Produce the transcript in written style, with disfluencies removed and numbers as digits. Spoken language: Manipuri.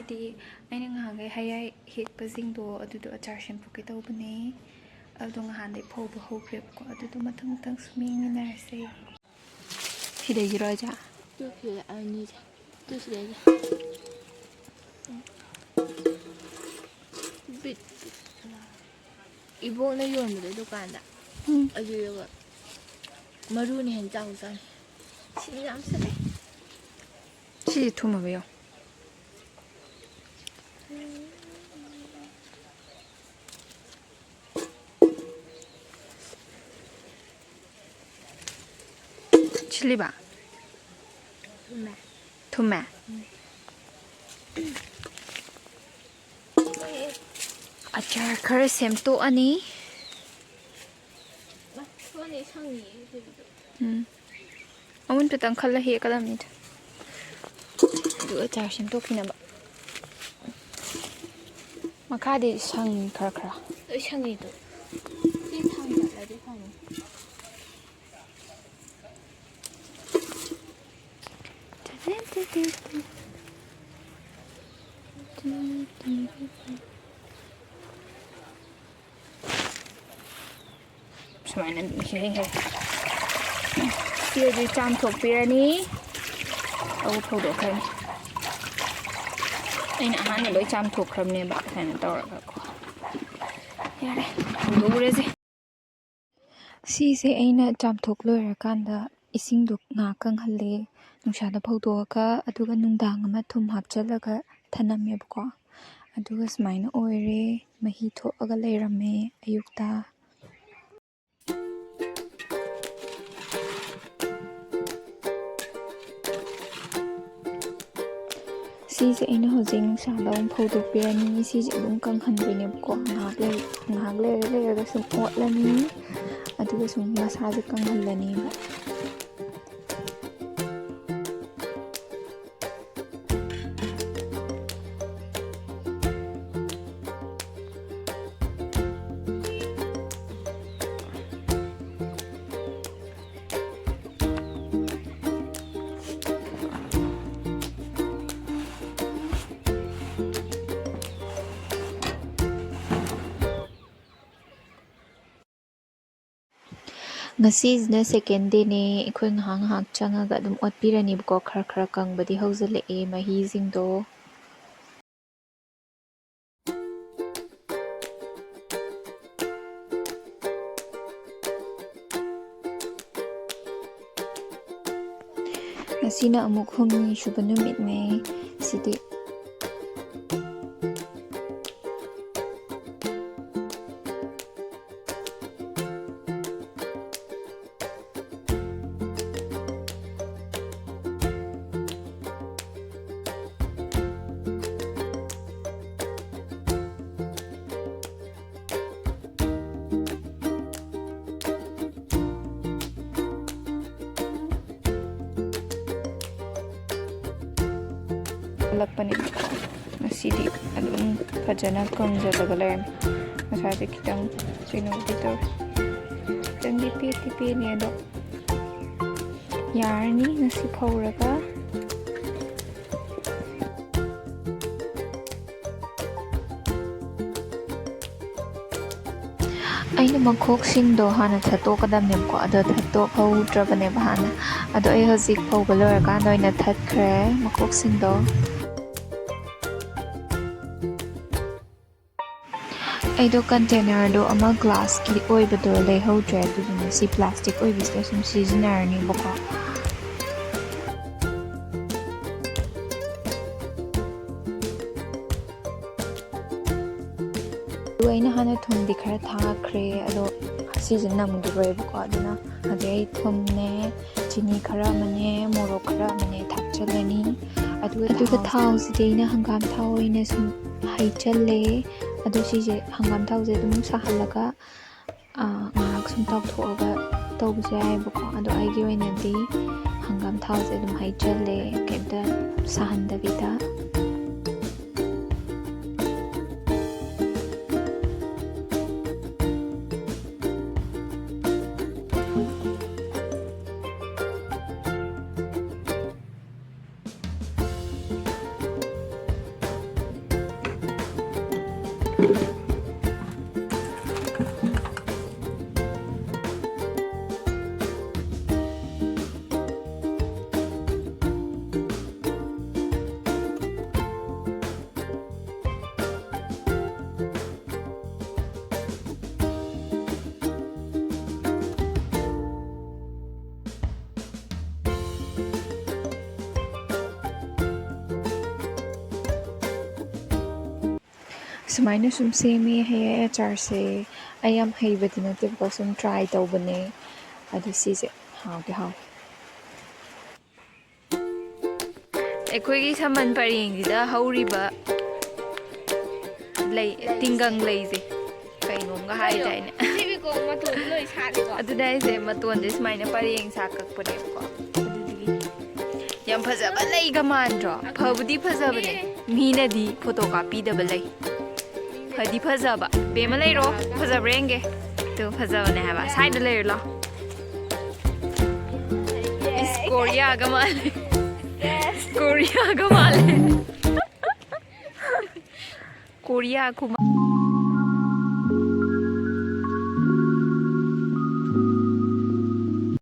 ꯉꯁꯤꯗꯤ ꯑꯩꯅ ꯉꯍꯥꯟꯒꯩ ꯍꯩꯌꯥꯏ ꯍꯦꯛꯄꯁꯤꯡꯗꯣ ꯑꯗꯨꯗꯣ ꯑꯆꯥꯔ ꯁꯦꯝꯗꯣꯛꯀꯦ ꯇꯧꯕꯅꯦ ꯑꯗꯣ ꯉꯍꯥꯟꯗꯩ ꯐꯧꯕ ꯍꯧꯈ꯭ꯔꯦꯕꯀꯣ ꯑꯗꯨꯗꯣ ꯃꯊꯪ ꯃꯊꯪ ꯁꯨꯝ ꯌꯦꯡꯃꯤꯟꯅꯔꯁꯦ ꯁꯤꯗꯒꯤꯔꯣ ꯑꯖꯥ ꯇꯨꯈꯤꯕ ꯑꯅꯤꯁꯦ ꯇꯨꯁꯤꯗꯩꯁꯦ ꯕꯤꯠ 이번에 요는데 두칸다. 아주가 마루니 현장 산. 신경 쓰네. 시 투마베요. 칠리바. 투매. 투매. 아차र खर सेमटोअनी 손이 상이 अमुन पेतंग खल्ला हे कदमनी दु अचार सेमटोकिनबा मखादि संग खर खर 상이도 이 상자라도 상이 सुमाइना मिसिंगे सिरदि चाम थोकपिरनी औ फौदोखरनी ꯑꯩꯅ ꯑꯍꯥꯟꯕ ꯂꯣꯏ ꯆꯥꯝꯊꯣꯛꯈ꯭ꯔꯕꯅꯦꯕ ꯁꯨꯃꯥꯏꯅ ꯇꯧꯔꯒ ꯀꯣ ꯌꯥꯔꯦ ꯐꯧꯗꯣꯛꯎꯔꯁꯦ ꯁꯤꯁꯦ ꯑꯩꯅ ꯆꯥꯝꯊꯣꯛ ꯂꯣꯏꯔꯀꯥꯟꯗ ꯏꯁꯤꯡꯗꯣ ꯉꯥꯏꯍꯥꯛ ꯀꯪꯍꯜꯂꯦ ꯅꯨꯡꯁꯥꯗ ꯐꯧꯗꯣꯛꯑꯒ ꯑꯗꯨꯒ ꯅꯨꯡꯗꯥꯡ ꯑꯃ ꯊꯨꯝ ꯍꯥꯞꯆꯤꯜꯂꯒ ꯊꯅꯝꯃꯦꯕꯀꯣ ꯑꯗꯨꯒ ꯁꯨꯃꯥꯏꯅ ꯑꯣꯏꯔꯦ ꯃꯍꯤ ꯊꯣꯛꯑꯒ ꯂꯩꯔꯝꯃꯦ ꯑꯌꯨꯛꯇ ꯁꯤꯁꯦ ꯑꯩꯅ ꯍꯧꯖꯤꯛ ꯅꯨꯡꯁꯥꯗ ꯑꯃꯨꯛ ꯐꯧꯗꯣꯛꯄꯤꯔꯅꯤ ꯁꯤꯁꯦ ꯑꯗꯨꯝ ꯀꯪꯍꯟꯗꯣꯏꯅꯦꯕꯀꯣ ꯉꯥꯏꯍꯥꯛ ꯂꯩꯔꯒ ꯁꯨꯝ ꯑꯣꯠꯂꯅꯤ ꯑꯗꯨꯒ ꯁꯨꯝ ꯃꯁꯥꯁꯦ ꯀꯪꯍꯜꯂꯅꯤꯕ ꯉꯁꯤꯁꯤꯅ ꯁꯦꯀꯦꯟ ꯗꯦꯅꯦ ꯑꯩꯈꯣꯏ ꯉꯥꯏꯍꯥꯛ ꯆꯪꯉꯒ ꯑꯗꯨꯝ ꯑꯣꯠꯄꯤꯔꯅꯤꯕꯀꯣ ꯈꯔ ꯈꯔ ꯀꯪꯕꯗꯤ ꯍꯧꯖꯤꯜꯂꯛꯑꯦ ꯃꯍꯤꯁꯤꯡꯗꯣ ꯉꯁꯤꯅ ꯑꯃꯨꯛ ꯍꯨꯝꯅꯤ ꯁꯨꯕ ꯅꯨꯃꯤꯠꯅꯦ ꯁꯤꯗꯤ ꯂꯛꯄꯅꯦ ꯉꯁꯤꯗꯤ ꯑꯗꯨꯝ ꯐꯖꯅ ꯀꯪꯖꯜꯂꯒ ꯂꯩꯔꯝꯃꯦ ꯉꯁꯥꯏꯗꯤ ꯈꯤꯇꯪ ꯀꯩꯅꯣꯗꯤ ꯇꯧꯋꯦ ꯈꯤꯇꯪꯗꯤ ꯄꯦꯠꯇꯤ ꯄꯦꯠꯅꯤ ꯑꯗꯣ ꯌꯥꯔꯅꯤ ꯉꯁꯤ ꯐꯧꯔꯒ ꯑꯩꯅ ꯃꯈꯣꯛꯁꯤꯡꯗꯣ ꯍꯥꯟꯅ ꯊꯠꯇꯣꯛꯀꯗꯕꯅꯦꯕꯀꯣ ꯑꯗꯣ ꯊꯠꯇꯣꯛꯍꯧꯗ꯭ꯔꯕꯅꯦꯕ ꯍꯥꯟꯅ ꯑꯗꯣ ꯑꯩ ꯍꯧꯖꯤꯛ ꯐꯧꯕ ꯂꯣꯏꯔꯀꯥꯟꯗ ꯑꯣꯏꯅ ꯊꯠꯈ꯭ꯔꯦ ꯃꯈꯣꯛꯁꯤꯡꯗꯣ ꯑꯩꯗꯣ ꯀꯟꯇꯦꯅꯔꯗꯣ ꯑꯃ ꯒ꯭ꯂꯥꯁꯀꯤ ꯑꯣꯏꯕꯗꯣ ꯂꯩꯍꯧꯗ꯭ꯔꯦ ꯑꯗꯨꯗꯨꯅ ꯁꯤ ꯄ꯭ꯂꯥꯁꯇꯤꯛ ꯑꯣꯏꯕꯁꯤꯗ ꯁꯨꯝ ꯁꯤꯖꯤꯟꯅꯔꯅꯤꯕꯀꯣ ꯑꯗꯨꯒ ꯑꯩꯅ ꯍꯥꯟꯅ ꯊꯨꯝꯗꯤ ꯈꯔ ꯊꯥꯈ꯭ꯔꯦ ꯑꯗꯣ ꯁꯤꯁꯦ ꯅꯝꯈꯤꯔꯣꯏꯕꯀꯣ ꯑꯗꯨꯅ ꯍꯧꯖꯤꯛ ꯑꯩ ꯊꯨꯝꯅꯦ ꯆꯤꯅꯤ ꯈꯔ ꯑꯃꯅꯦ ꯃꯣꯔꯣꯛ ꯈꯔ ꯑꯃꯅꯦ ꯊꯥꯛꯆꯜꯂꯅꯤ ꯑꯗꯨꯒ ꯊꯥꯎꯁꯤꯗꯤ ꯑꯩꯅ ꯍꯪꯒꯥꯝ ꯊꯥꯎ ꯑꯣꯏꯅ ꯁꯨꯝ ꯍꯩꯖꯜꯂꯦ ꯑꯗꯣ ꯁꯤꯁꯦ ꯍꯪꯒꯥꯝ ꯊꯥꯎꯁꯦ ꯑꯗꯨꯝ ꯁꯥꯍꯜꯂꯒ ꯉꯥꯏꯍꯥꯛ ꯁꯨꯝ ꯇꯥꯎꯊꯣꯛꯑꯒ ꯇꯧꯕꯁꯨ ꯌꯥꯏꯑꯕꯀꯣ ꯑꯗꯣ ꯑꯩꯒꯤ ꯑꯣꯏꯅꯗꯤ ꯍꯪꯒꯥꯝ ꯊꯥꯎꯁꯦ ꯑꯗꯨꯝ ꯍꯩꯖꯜꯂꯦ ꯀꯩꯝꯇ ꯁꯥꯍꯟꯗꯕꯤꯗ ꯁꯨꯃꯥꯏꯅ ꯁꯨꯝ ꯁꯦꯝꯃꯦ ꯍꯩꯌꯥꯏ ꯑꯆꯥꯔꯁꯦ ꯑꯩ ꯌꯥꯝ ꯍꯩꯕꯗꯤ ꯅꯠꯇꯦꯕꯀꯣ ꯁꯨꯝ ꯇ꯭ꯔꯥꯏ ꯇꯧꯕꯅꯦ ꯑꯗꯨ ꯁꯤꯁꯦ ꯍꯥꯎꯗꯤ ꯍꯥꯎꯋꯦ ꯑꯩꯈꯣꯏꯒꯤ ꯁꯝꯕꯟ ꯄꯔꯦꯡꯁꯤꯗ ꯍꯧꯔꯤꯕ ꯂꯩ ꯇꯤꯡꯒꯪ ꯂꯩꯁꯦ ꯀꯩꯅꯣꯝꯒ ꯍꯥꯏꯗꯥꯏꯅꯦ ꯁꯤꯕꯤꯀꯣ ꯃꯇꯣꯟ ꯂꯣꯏ ꯁꯥꯠꯂꯤꯀꯣ ꯑꯗꯨꯗ ꯑꯩꯁꯦ ꯃꯇꯣꯟꯁꯦ ꯁꯨꯃꯥꯏꯅ ꯄꯔꯦꯡ ꯁꯥ ꯀꯛꯄꯅꯦꯕꯀꯣ ꯑꯗꯨꯗꯒꯤ ꯌꯥꯝ ꯐꯖꯕ ꯂꯩꯒ ꯃꯥꯟꯗ꯭ꯔꯣ ꯐꯕꯨꯗꯤ ꯐꯖꯕꯅꯦ ꯃꯤꯅꯗꯤ ꯐꯣꯇꯣ ꯀꯥꯞꯄꯤꯗꯕ ꯂꯩ ꯐꯗꯤ ꯐꯖꯕ ꯕꯦꯝꯃ ꯂꯩꯔꯣ ꯐꯖꯕ꯭ꯔꯥ ꯌꯦꯡꯒꯦ ꯑꯗꯨ ꯐꯖꯕꯅꯦ ꯍꯥꯏꯕ ꯁꯥꯏꯗ ꯂꯩꯔꯣ ꯂꯥꯛꯑꯣ ꯏꯁ ꯀꯣꯔꯤꯌꯥꯒ ꯃꯥꯜꯂꯦ ꯀꯣꯔꯤꯌꯥꯒ ꯃꯥꯜꯂꯦ ꯀꯣꯔꯤꯌꯥ ꯈꯨꯃꯥꯟ